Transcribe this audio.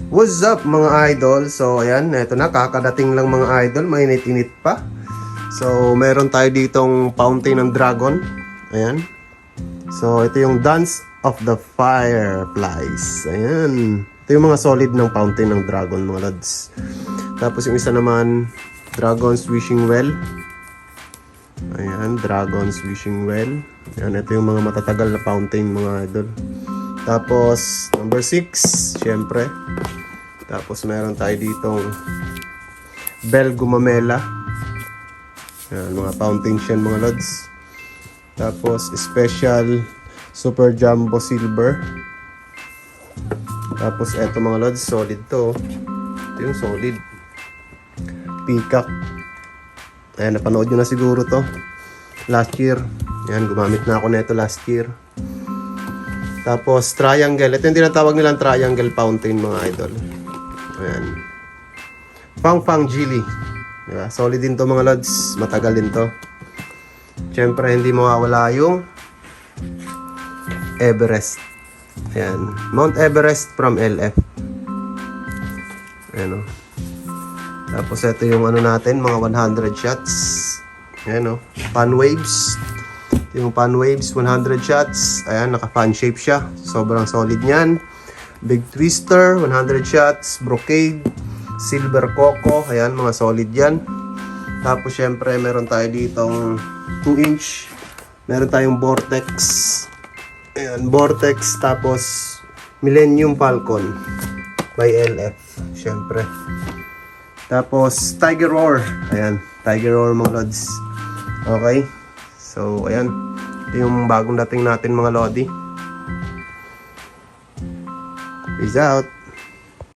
What's up mga idol? So ayan, eto na, kakadating lang mga idol, mainit-init pa. So meron tayo ditong fountain ng dragon. Ayan. So ito yung Dance of the Fireflies. Ayan. Ito yung mga solid ng fountain ng dragon mga lads. Tapos yung isa naman, Dragon's Wishing Well. Ayan, Dragon's Wishing Well. Ayan, ito yung mga matatagal na fountain mga idol. Tapos number 6, syempre. Tapos meron tayo ditong Bell Gumamela. Ayan, mga fountains yan mga lods. Tapos Special Super Jumbo Silver. Tapos eto mga lods, solid to. Ito yung solid. Peacock. Ayan, napanood nyo na siguro to last year. Ayan, gumamit na ako nito last year. Tapos triangle. Ito yung tinatawag nilang triangle fountain mga idol. Ayan. Fang Fang Jili. Diba? Solid din to mga lods. Matagal din to. Siyempre hindi mawawala yung Everest. Ayan. Mount Everest from LF. Ayan o. Tapos ito yung ano natin, mga 100 shots. Ayan o. Fan waves. Yung fan waves, 100 shots. Ayan, naka-fan shape siya. Sobrang solid niyan. Big Twister, 100 shots. Brocade, Silver Coco. Ayan, mga solid yan. Tapos, syempre, meron tayo ditong 2-inch. Meron tayong Vortex. Ayan, Vortex. Tapos, Millennium Falcon by LF. Syempre. Tapos, Tiger Roar. Ayan, Tiger Roar mga lods. Okay. So, ayan. Ito yung bagong dating natin mga lodi. Peace out.